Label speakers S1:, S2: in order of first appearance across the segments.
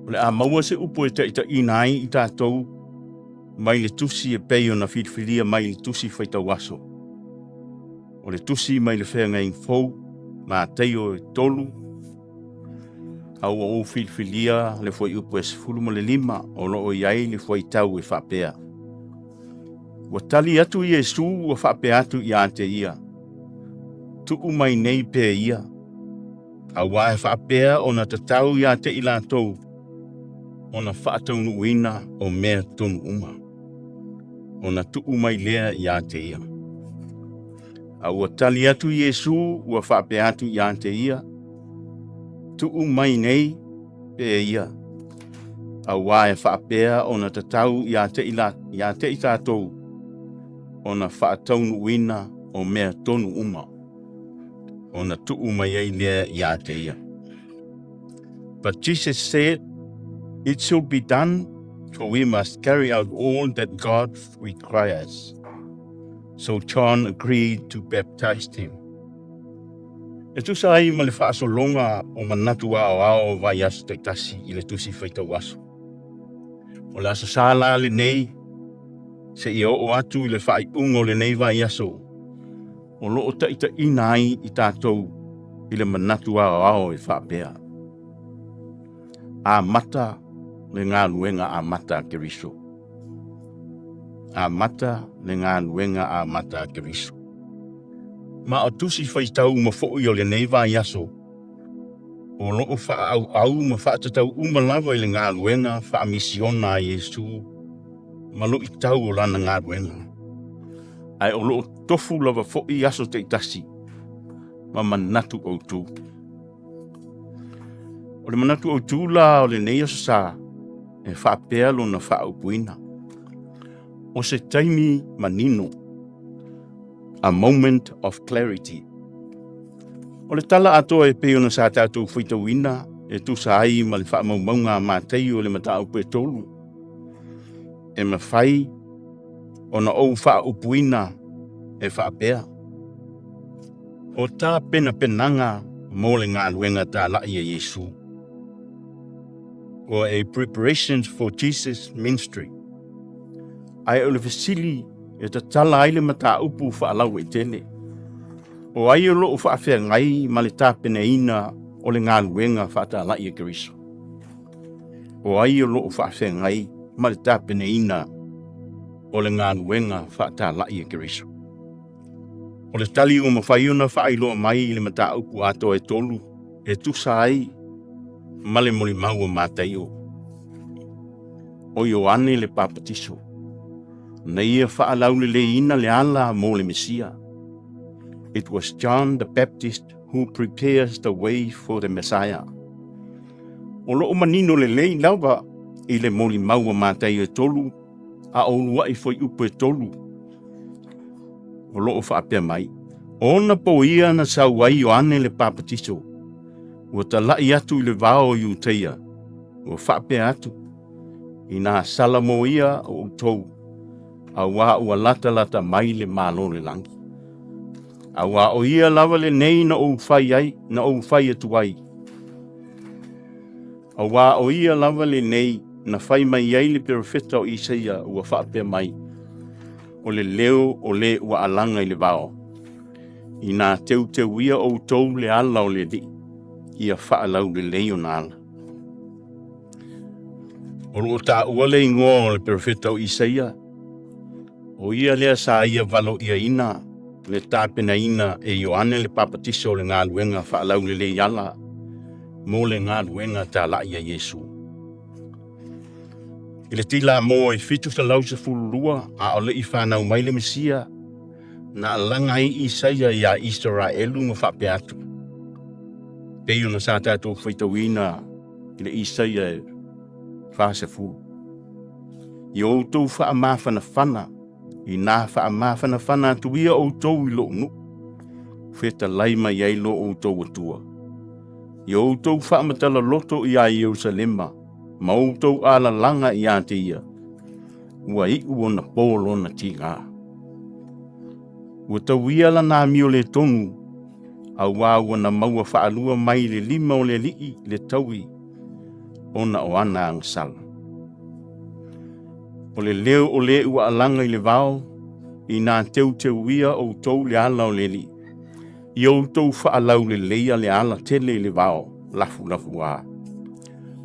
S1: O le a maua se upo e ta ina ai I tatou mai le tusi e pei ona filifilia mai le tusi faitau aso. O le tusi mai le whenga in fau, Mataio e tolu, au o filifilia le foi upo e sifuru mo le lima, o loo iai le foi tau e faapea. Wa tali atu Iesu wa faapea atu I ante ia. Tuku mai nei pe ia. A wae faapea o na tatau ia te ila tou. O na faataunuuina o mea tonu uma. O na tuku mai lea ia te ia. A ua tali atu Iesu wa faapea atu ia te ia. Tuku mai nei pe ia. A wae faapea o na tatau ia te ila tou. O na faataunuuina o mea tonu uma. O na tuku mai ei lea ia te ia. But Jesus said, it shall be done, for we must carry out all that God requires. So John agreed to baptize him. E tu sai ma le whaasolonga o Manatu Autu vai aso te tasi I le tusi whaitau aso. O le asa sāla le nei, se I o atu I le whaipungo le nei vai aso. O loo ta ina ai I tatou I le Manatu Autu e faapea. A mata le ngā luenga a mata keriso. A mata le ngā luenga a mata keriso. Ma o tusi whaitau ma fo'i o le nei vai aso. O loo au ma whaatatau lava I le ngā luenga whaamisiona a Iesu. Ma lo I tau o lana ngā luenga. Ai o loo tofu lava fo'i aso te tasi. Ma Manatu Autu. O le Manatu Autu la o le nei aso sa. E faapea lo na faaupuina. O se TAIMI MANINO. A moment of clarity. O le tala atoa e peo na sa tatou faitauina. E tu sa ai ma le faamaumaunga Mataio le Matau pe tolu. E mawhai o na ou faaupuina e faapea. O tā pena penanga mo le ngā luenga tā lai a Iesu. Or a preparations for Jesus' ministry. Ai o le fesili e ta tala ai le mataupu whaalau e tele. O ai o loo whaafea ngai ma le tāpene ina o le ngā luenga whaatalai e Keriso. O ai o loo whaafea ngai ma le tāpene ina o le ngā luenga whaatalai e Keriso. O le tali o mawhaiona whaailoa mai le mataupu ato e tolu e tusa ai ma le moli mau o Mataio. O Ioane le papatiso. Na ia whaalau le ina le ala mo le Mesia. It was John the Baptist who prepares the way for the Messiah. O loo manino le lei lauga I le moli mau o Mataio e tolu a o lua I foi upo e tolu. O loo whaapea mai. Ona po ia na sau ai Ioane le papatiso. Ua talai atu I le vao I uteia. Ua whaapea atu. I nā salamo ia o utou. A wā ua lata mai le mālo le langi. A wā o ia lava le nei na ou whai ai, na ou whai atu ai. A wā o ia lava le nei na whai mai ai le perofeta o Isaia ua whaapea mai. O le leo o le ua alanga I le vao. I nā teu ia o utou le ala o le di. Ia whaalau le leo na ala. O loo tā ua le ingoa o le perofeta o Isaia. O ia lea sa ia valo ia ina. Le tāpena ina e Ioane le papatiso le ngā luenga whaalau le le ala. Mo le ngā luenga tā lai a Iesu. I le tila mo I fitu sa lau sa fulurua a o le I whanau mai le Mesia. Na alanga I Isaia ia Israelu ma whapea atu. Peo na sa tātou whaitauina I le Isaia e whaasefu. I outou whaamawhana whana. I nā whaamawhana whana atu ia outou I loo nu. Wheta laima iai lo outou atua. I outou whaamatala loto I a Ierusalema. Ma outou ala langa I ate ia. Ua I uona polo na tinga. Ua tau ia la nā mio le tonu. A wā ua na maua whaalua mai le lima o le lii le taui. ona o ana ang sala. O le leo o le ua alanga i le vao, i nā teu ia o tau le ala o le li. I o tau whaalau le leia le ala tele i le vao, lafu a.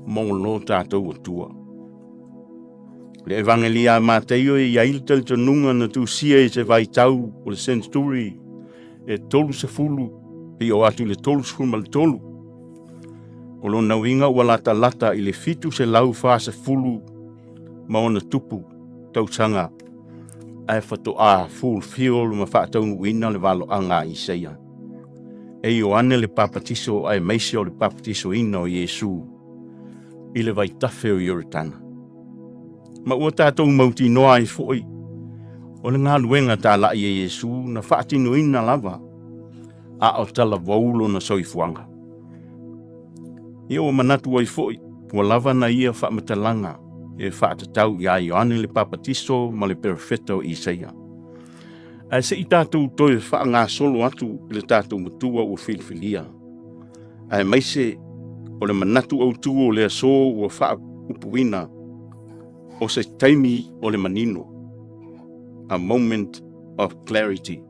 S1: Mongolo tātou o tua. Le evangelia Mataio i aile tali tanunga na tu sia e se vai tau o le centuri e tolu se fulu pi o atu le tolu se fulu ma le tolu. O lo nauinga ua lata i le fitu se lau wha se fulu ma ona tupu tau sanga ai whato a fulfill ma faataunuuina le valo anga i seia. E o ane le papatiso ai meise o le papatiso ina o Iesu i le vai tafe o Yoritana. Ma ua tātou mauti noa i fwoi. O le ngā luenga tā lai e Iesu na faatinuuina lava. A o tala waulo na soifuanga. Ia o manatu ai fwoi. Ua lava na ia whaamatalanga. E tatau i a Ioane le papatiso ma le perfeto i seia. A se i tātou toi wha ngā solo atu le tātou matua o filifilia. A maise o le Manatu Autu o le aso o wha upuina. O se TAIMI o le MANINO, a moment of clarity.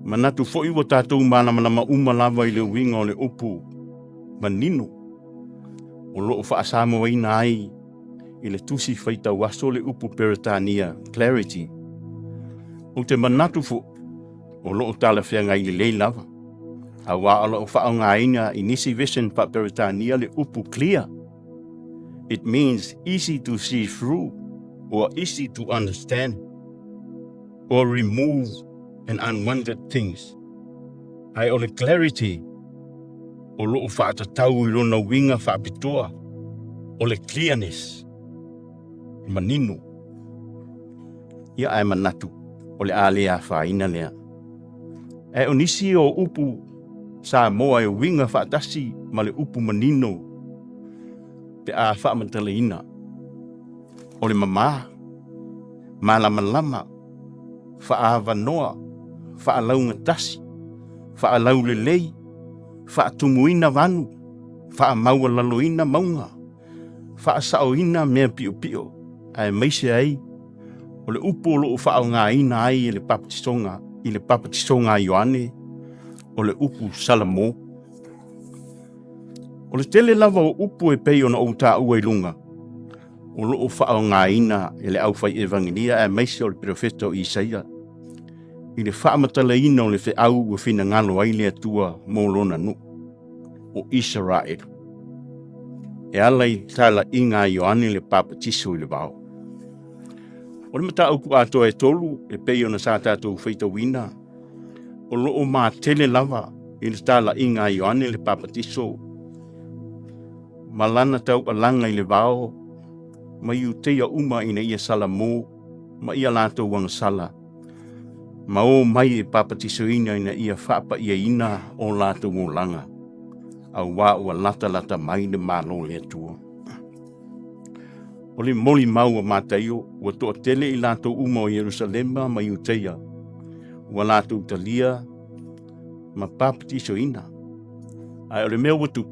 S1: Manatu foi o tātou manama lava i le winga o le upu MANINO. O loo whaasamo ina ai i le tusi whaita waso le upu peritania clarity. O te manatu fo, o loo tala whianga i le lei lava. A wā ala o whaonga ina i nisi vision pa peritania le upu clear. It means easy to see through, or easy to understand, or remove an unwanted things. Ai o le clarity, o loo faatau i lona winga faapitoa, o le clearness, manino. Ia ai manatu, o le alea whaina lea. Ai o nisi o upu sa moa e winga faatasi ma le upu manino, pe a whaamatalaina. O le mama, malama, whaavanoa, whaalaunga tasi, whaalau le lei, whaatumuina vanu, whaamaua laloina maunga, whaasaoina mea pio, ai maise ai, o le upo loo whaonga ina ai i le papatisonga Ioane, o le upu Salamo. O le tele lava o upu e pei ona o tā ua i lunga. O loo whaonga ina e le au whai evangelia e maise o le profeta o Isaia. I le whaamatala ina o le whi au ua whina ngalo ai le atua mō lona nu. O Israel. E ala i tala inga Ioane le papatiso i le vao. O le mata auku ato e tolu e pei ona sa tātou whaita wina. O loo mā tele lava i le tala inga Ioane le papatiso. Malana tau alanga i le vao, ma iu teia uma ina ia Salamo, ma ia lato wang sala. Ma o mai e papatiso ina ia whaapa ia ina o lato ngolanga. Au wā ua lata mai le malo le atua. O le moli mau a Mataio, ua toa tele i lato uma o Yerusalema ma iu teia. Ua lato utalia, ma papatiso ina. Ai o le mea watu.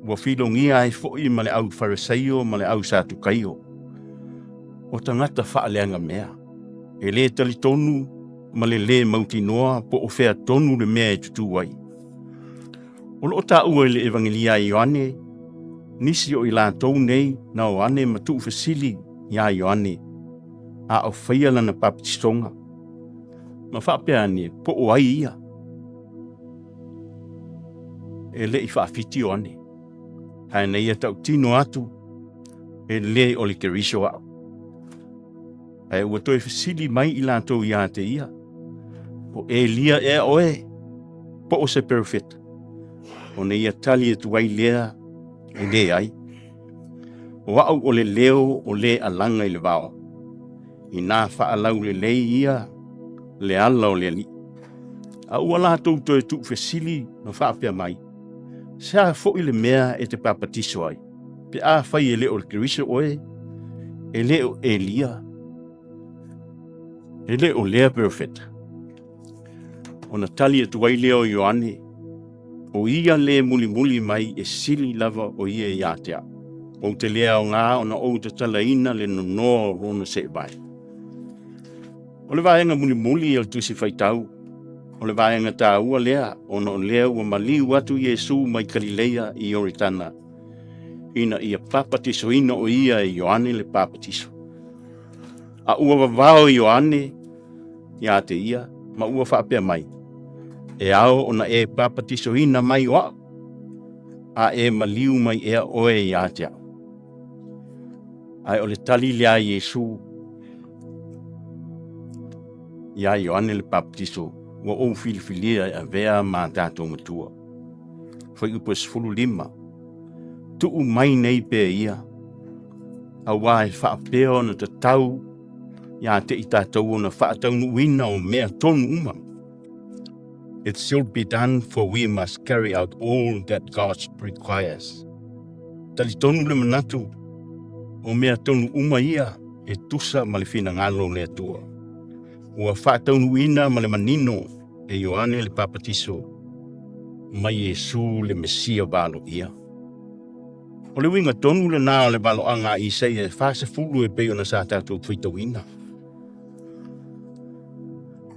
S1: Ua whilongia ai fo'i ma le au farisaio ma le au satukaio. O tangata whaaleanga mea. E le tali tonu ma le mautinoa po o whea tonu le mea e tutu ai. O lo ta ua le evangelia i Ioane, nisi o i lātou nei na o ane matu fasili ia Ioane. A o whaia lana papatisonga. Ma faapea ane po o ai ia. E le i faafiti o ane. Hai nei e tau tino atu, e le o le keriso au. Hai ua toi fasili mai i lātou ia te ia. Po e lia e oe, po o se perfect. O nei e tali e tuai lea, e le ai. O au o le leo o le alanga i le vao. I nā whaalau le lei ia, le ala o le li. A ua lātou toi tu fasili na faapea mai. Sa fo ile mea e te papatiso ai. Pe a fai e le o le keriso oe. E le o Elia. E le o lea perfect. O na tali e tuai leo Ioane. O ia le muli mai e sili lava o ia ia te au. O te lea o ngā o na o te talaina le nonoa o rona se vai. O le vaenga muli al tusi faitau. O le vaenga tā ua lea o na o lea ua mali watu Iesu mai Kalileia i Oritana. Ina ia papatiso ina o ia e Ioane le papatiso. A ua wavao Ioane ia te ia ma ua faapea mai. E ao o na e papatiso ina mai o a e maliu mai ea oe ia te au. Ai o le tali lea Iesu ia Ioane le papatiso ua ou filifilia e vea ma tatou matua. Fai upa 15 tuu mai nei pe ia. A wae faapea o na tatau ia te i tatou o na faataunuuina o mea tonu uma. It should be done, for we must carry out all that God requires. Tali tonu le manatu o mea tonu uma ia e tusa ma le finangalo le atua. Ua faataunuuina ma le manino e Ioane le papatiso mai Iesu le Mesia valo ia. O le winga tonu le nā o le valo anga i sei e fasefulu e peo na sa tatou whitawina.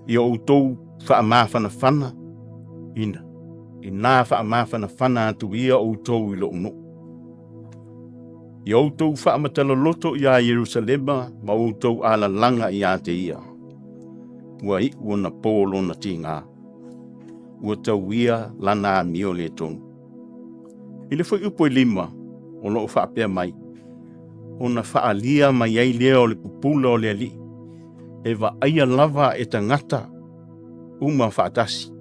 S1: Ia outou whaamawhanawhana ina. I nā whaamawhanawhana atu ia outou i lo uno. Ia outou whaamatala loto ia Jerusalema ma outou ala langa ia te ia. Ua i ua na polo na tinga. Ua tau ia lana mio le tonu. I le whai upo i 5 o loo faapea mai. O na faalia mai ai lea o le pupula o le ali. E wa aia lava e tangata uma faatasi.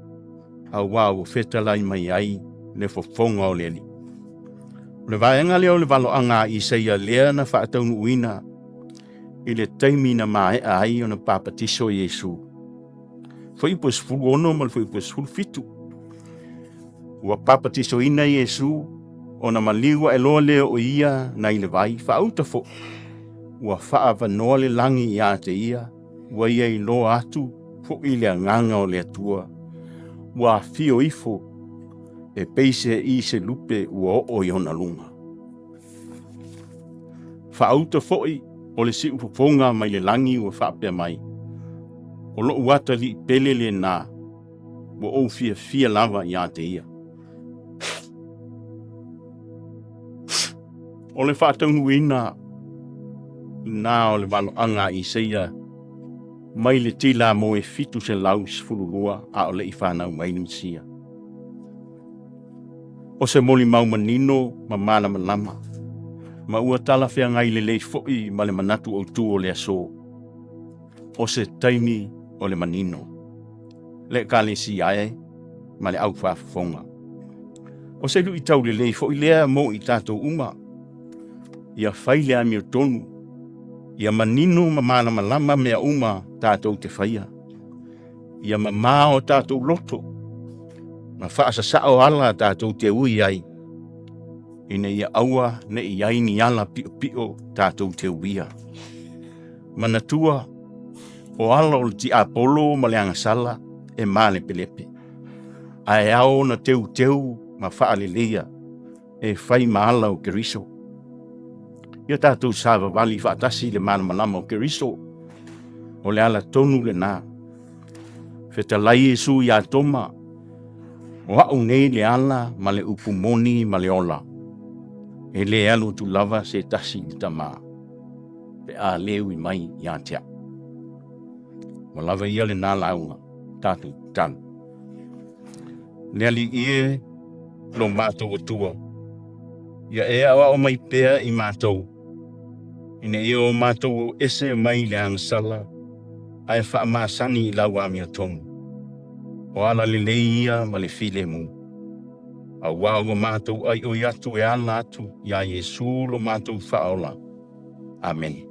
S1: A wau fetalai mai ai le fofonga o le ali. O le vaenga lea o le valoanga i seia lea na faataunuuina i le TAIMI na mae ai o na papatiso Iesu. Whaipu sfulu ono ma le whaipu sfulu fitu. Ua papatiso ina Iesu o na maliwa e loa leo o ia na i le vai whaautafo. Ua whaavanoa le langi i a te ia. Ua ia i loa atu fo i le nganga o le atua. Ua fio ifo e peise i se lupe ua o i hona lunga. Whaautafo i o le si ufofonga mai le langi ua faapea mai. O lo uata li pele le nā. Ua o fia lava i a te ia. O le faataunuuina nā o le valoanga i seia mai le tila mo e fitu se laus fululua a o le i whanau mai ni Mesia. O se moli mau manino ma mana malama. Ma ua tala whea ngai le lei foi ma le Manatu Autu o le aso. O se TAIMI o le manino. Le kale si ae ma le au whafonga. O se lu i tau le lei foi lea mo i tatou uma. Ia whai lea mi o tonu. Ia manino ma mana malama mea uma tatou te whaia. Ia ma o tatou loto. Ma whaasa sao ala tatou te ui ai. Ina ia aua ne i ai ni ala pio tatou te uia. Manatua o ala o ti apolo ma le angasala e male pelepe. Ai ao na teu ma whaale leia e whai maala o Keriso. Ia tatou sāwa wali whaatasi le mana malama o Keriso. O le ala tonu le nā. Whetalai Iesu ia toma. O au nei le ala ma le upumoni ma le ola. E le alu tu lava se tasi i tama. Pe a leu i mai i atia. Ma lava ia le nā launga. Tātou tanu. Le ali ie lo mātou atua. Ia e awa o mai pea i mātou. Ine ia o mātou ese mai le angasala. Ai wha maasani i lau amia tonu. O ala le leia ma le file mu. A wao o mātou ai o atu e ala atu. Ia Iesu lo mātou whaola. Amen.